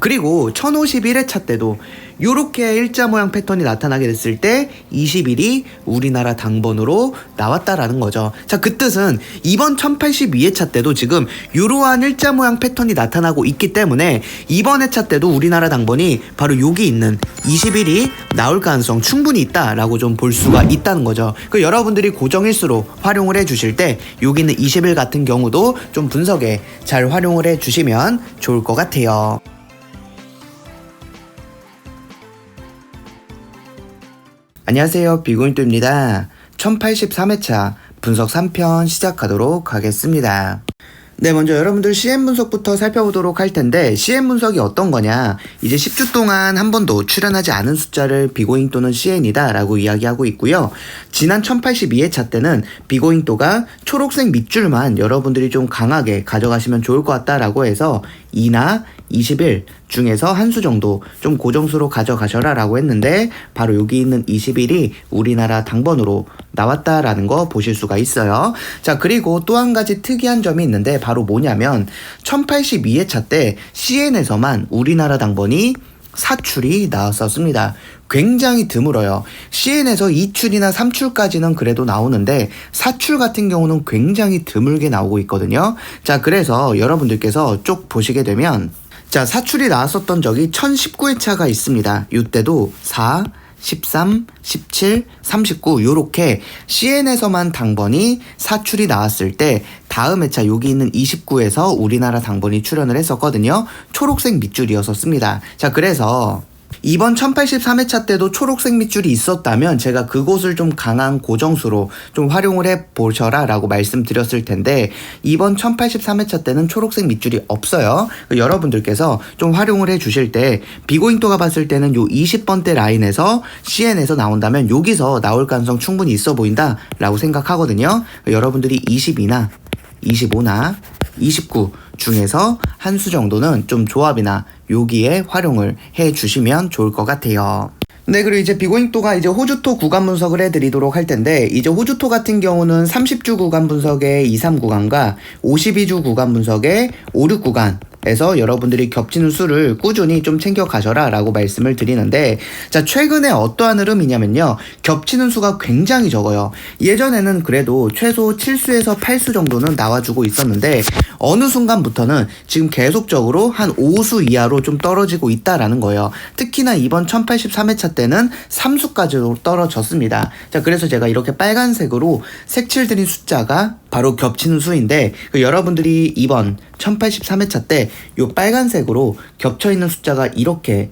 그리고 1051회차 때도 요렇게 일자 모양 패턴이 나타나게 됐을 때 21이 우리나라 당번으로 나왔다라는 거죠. 자, 그 뜻은 이번 1082회차 때도 지금 요러한 일자 모양 패턴이 나타나고 있기 때문에 이번 회차 때도 우리나라 당번이 바로 여기 있는 21이 나올 가능성 충분히 있다라고 좀 볼 수가 있다는 거죠. 그 여러분들이 고정일수로 활용을 해주실 때 여기 있는 21 같은 경우도 좀 분석에 잘 활용을 해주시면 좋을 것 같아요. 안녕하세요, 비고인또입니다. 1083회차 분석 3편 시작하도록 하겠습니다. 네, 먼저 여러분들 CN 분석부터 살펴보도록 할 텐데, CN 분석이 어떤 거냐, 이제 10주 동안 한 번도 출연하지 않은 숫자를 비고잉 또는 CN이다 라고 이야기하고 있고요. 지난 1082회차 때는 비고잉또가 초록색 밑줄만 여러분들이 좀 강하게 가져가시면 좋을 것 같다라고 해서 2나 21 중에서 한 수 정도 좀 고정수로 가져가셔라 라고 했는데, 바로 여기 있는 21이 우리나라 당번으로 나왔다라는 거 보실 수가 있어요. 자, 그리고 또 한 가지 특이한 점이 있는데, 바로 뭐냐면 1082회차 때 CN에서만 우리나라 당번이 4출이 나왔었습니다. 굉장히 드물어요. CN에서 2출이나 3출까지는 그래도 나오는데 4출 같은 경우는 굉장히 드물게 나오고 있거든요. 자, 그래서 여러분들께서 쭉 보시게 되면, 자, 4출이 나왔었던 적이 1019회차가 있습니다. 이때도 4, 13, 17, 39 요렇게 CN에서만 당번이 4출이 나왔을 때 다음 회차 여기 있는 29에서 우리나라 당번이 출연을 했었거든요. 초록색 밑줄이었었습니다. 자, 그래서 이번 1083회차 때도 초록색 밑줄이 있었다면 제가 그곳을 좀 강한 고정수로 좀 활용을 해보셔라 라고 말씀드렸을 텐데, 이번 1083회차 때는 초록색 밑줄이 없어요. 여러분들께서 좀 활용을 해주실 때 비고잉또가 봤을 때는 요 20번대 라인에서 CN에서 나온다면 여기서 나올 가능성 충분히 있어 보인다 라고 생각하거든요. 여러분들이 22나 25나 29 중에서 한 수 정도는 좀 조합이나 여기에 활용을 해 주시면 좋을 것 같아요. 네, 그리고 이제 비고잉또가 이제 호주토 구간 분석을 해드리도록 할 텐데, 이제 호주토 같은 경우는 30주 구간 분석의 2, 3 구간과 52주 구간 분석의 5, 6 구간 에서 여러분들이 겹치는 수를 꾸준히 좀 챙겨 가셔라 라고 말씀을 드리는데, 자, 최근에 어떠한 흐름이냐면요, 겹치는 수가 굉장히 적어요. 예전에는 그래도 최소 7수에서 8수 정도는 나와주고 있었는데 어느 순간부터는 지금 계속적으로 한 5수 이하로 좀 떨어지고 있다라는 거예요. 특히나 이번 1083회차 때는 3수까지도 떨어졌습니다. 자, 그래서 제가 이렇게 빨간색으로 색칠드린 숫자가 바로 겹치는 수인데, 여러분들이 이번 1083회차 때 요 빨간색으로 겹쳐있는 숫자가 이렇게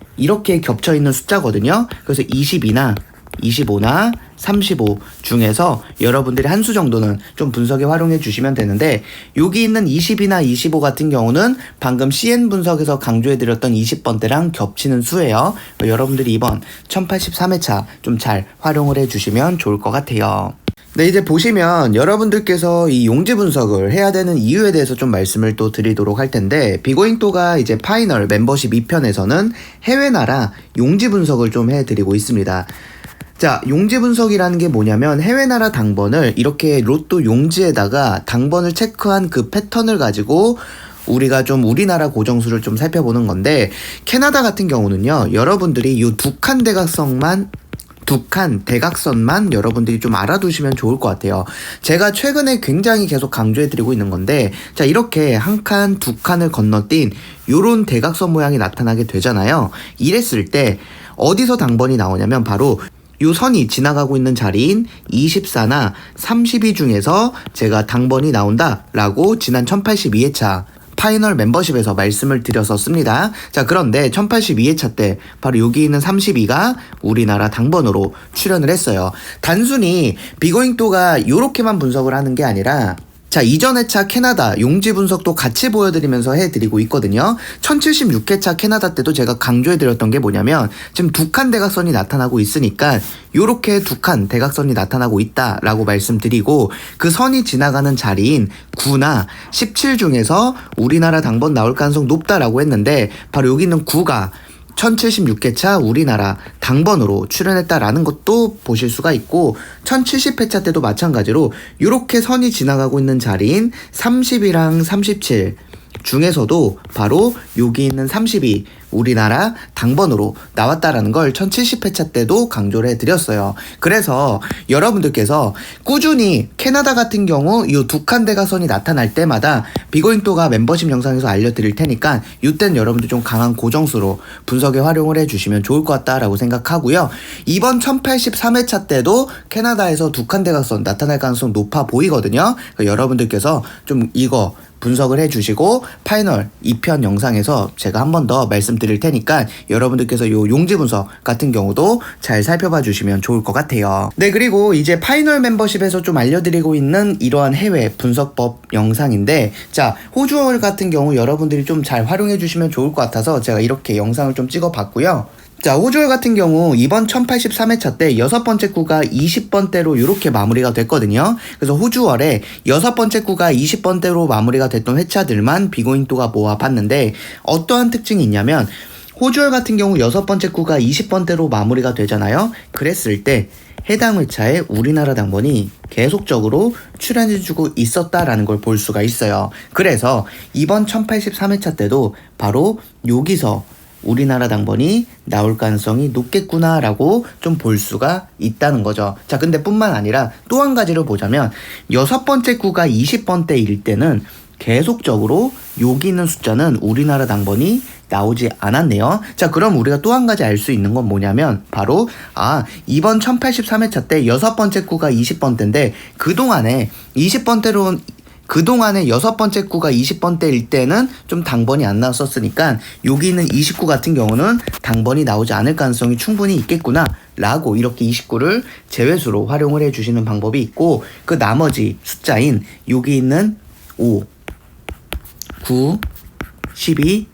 겹쳐있는 숫자거든요. 그래서 22나 25나 35 중에서 여러분들이 한 수 정도는 좀 분석에 활용해 주시면 되는데, 여기 있는 20이나 25 같은 경우는 방금 CN 분석에서 강조해 드렸던 20번대랑 겹치는 수예요. 여러분들이 이번 1083회차 좀 잘 활용을 해 주시면 좋을 것 같아요. 네, 이제 보시면 여러분들께서 이 용지 분석을 해야 되는 이유에 대해서 좀 말씀을 또 드리도록 할 텐데, 비고잉또가 이제 파이널 멤버십 2편에서는 해외 나라 용지 분석을 좀 해드리고 있습니다. 자, 용지 분석이라는 게 뭐냐면 해외 나라 당번을 이렇게 로또 용지에다가 당번을 체크한 그 패턴을 가지고 우리가 좀 우리나라 고정수를 좀 살펴보는 건데, 캐나다 같은 경우는요, 여러분들이 이 두 칸 대각선만 여러분들이 좀 알아두시면 좋을 것 같아요. 제가 최근에 굉장히 계속 강조해드리고 있는 건데, 자, 이렇게 한 칸, 두 칸을 건너뛴 요런 대각선 모양이 나타나게 되잖아요. 이랬을 때 어디서 당번이 나오냐면 바로 요 선이 지나가고 있는 자리인 24나 32 중에서 제가 당번이 나온다라고 지난 1082회차 파이널 멤버십에서 말씀을 드렸었습니다. 자, 그런데 1082회차 때 바로 여기 있는 32가 우리나라 당번으로 출연을 했어요. 단순히 비고잉또가 요렇게만 분석을 하는 게 아니라, 자, 이전 회차 캐나다 용지 분석도 같이 보여드리면서 해드리고 있거든요. 1076회차 캐나다 때도 제가 강조해드렸던 게 뭐냐면, 지금 두 칸 대각선이 나타나고 있으니까 요렇게 두 칸 대각선이 나타나고 있다라고 말씀드리고, 그 선이 지나가는 자리인 9나 17 중에서 우리나라 당번 나올 가능성 높다라고 했는데, 바로 여기 있는 9가 1076회차 우리나라 당번으로 출연했다라는 것도 보실 수가 있고, 1070회차 때도 마찬가지로 이렇게 선이 지나가고 있는 자리인 30이랑 37 중에서도 바로 여기 있는 32 우리나라 당번으로 나왔다라는 걸 1070회차 때도 강조를 해드렸어요. 그래서 여러분들께서 꾸준히 캐나다 같은 경우 이 두 칸 대각선이 나타날 때마다 비고잉또가 멤버십 영상에서 알려드릴 테니까 이땐 여러분들 좀 강한 고정수로 분석에 활용을 해주시면 좋을 것 같다라고 생각하고요. 이번 1083회차 때도 캐나다에서 두 칸 대각선 나타날 가능성 높아 보이거든요. 그러니까 여러분들께서 좀 이거 분석을 해주시고 파이널 2편 영상에서 제가 한 번 더 말씀드릴 테니까 여러분들께서 요 용지 분석 같은 경우도 잘 살펴봐 주시면 좋을 것 같아요. 네, 그리고 이제 파이널 멤버십에서 좀 알려드리고 있는 이러한 해외 분석법 영상인데, 자, 호주어 같은 경우 여러분들이 좀 잘 활용해 주시면 좋을 것 같아서 제가 이렇게 영상을 좀 찍어 봤고요. 자, 호주얼 같은 경우 이번 1083회차 때 6번째 구가 20번대로 이렇게 마무리가 됐거든요. 그래서 호주얼에 6번째 구가 20번대로 마무리가 됐던 회차들만 비고잉또가 모아봤는데 어떠한 특징이 있냐면, 호주얼 같은 경우 6번째 구가 20번대로 마무리가 되잖아요. 그랬을 때 해당 회차에 우리나라 당번이 계속적으로 출연해주고 있었다라는 걸 볼 수가 있어요. 그래서 이번 1083회차 때도 바로 여기서 우리나라 당번이 나올 가능성이 높겠구나라고 좀 볼 수가 있다는 거죠. 자, 근데 뿐만 아니라 또 한 가지를 보자면 6번째 구가 20번대일 때는 계속적으로 여기 있는 숫자는 우리나라 당번이 나오지 않았네요. 자, 그럼 우리가 또 한 가지 알 수 있는 건 뭐냐면 바로 이번 1083회차 때 6번째 구가 20번대인데 그동안에 6번째 구가 20번대일 때는 좀 당번이 안 나왔었으니까 여기 있는 29 같은 경우는 당번이 나오지 않을 가능성이 충분히 있겠구나 라고 이렇게 29를 제외수로 활용을 해주시는 방법이 있고, 그 나머지 숫자인 여기 있는 5, 9, 12,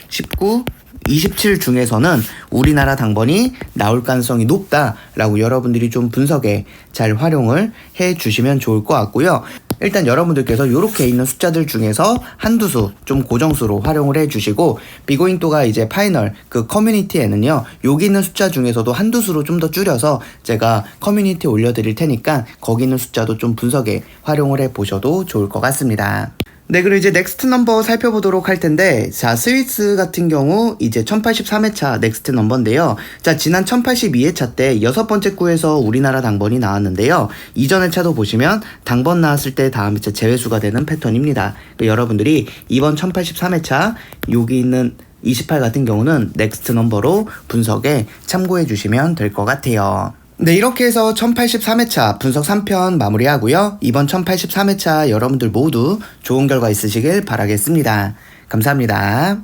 19, 27 중에서는 우리나라 당번이 나올 가능성이 높다라고 여러분들이 좀 분석에 잘 활용을 해주시면 좋을 것 같고요. 일단 여러분들께서 이렇게 있는 숫자들 중에서 한두 수 좀 고정수로 활용을 해주시고, 비고잉또가 이제 파이널 그 커뮤니티에는요 여기 있는 숫자 중에서도 한두 수로 좀 더 줄여서 제가 커뮤니티에 올려드릴 테니까 거기 있는 숫자도 좀 분석에 활용을 해보셔도 좋을 것 같습니다. 네, 그리고 이제 넥스트 넘버 살펴보도록 할 텐데, 자, 스위스 같은 경우 이제 1083회차 넥스트 넘버인데요. 자, 지난 1082회차 때 6번째 구에서 우리나라 당번이 나왔는데요. 이전 회차도 보시면 당번 나왔을 때 다음 회차 제외수가 되는 패턴입니다. 그러니까 여러분들이 이번 1083회차 여기 있는 28 같은 경우는 넥스트 넘버로 분석에 참고해 주시면 될 것 같아요. 네, 이렇게 해서 1083회차 분석 3편 마무리하고요. 이번 1083회차 여러분들 모두 좋은 결과 있으시길 바라겠습니다. 감사합니다.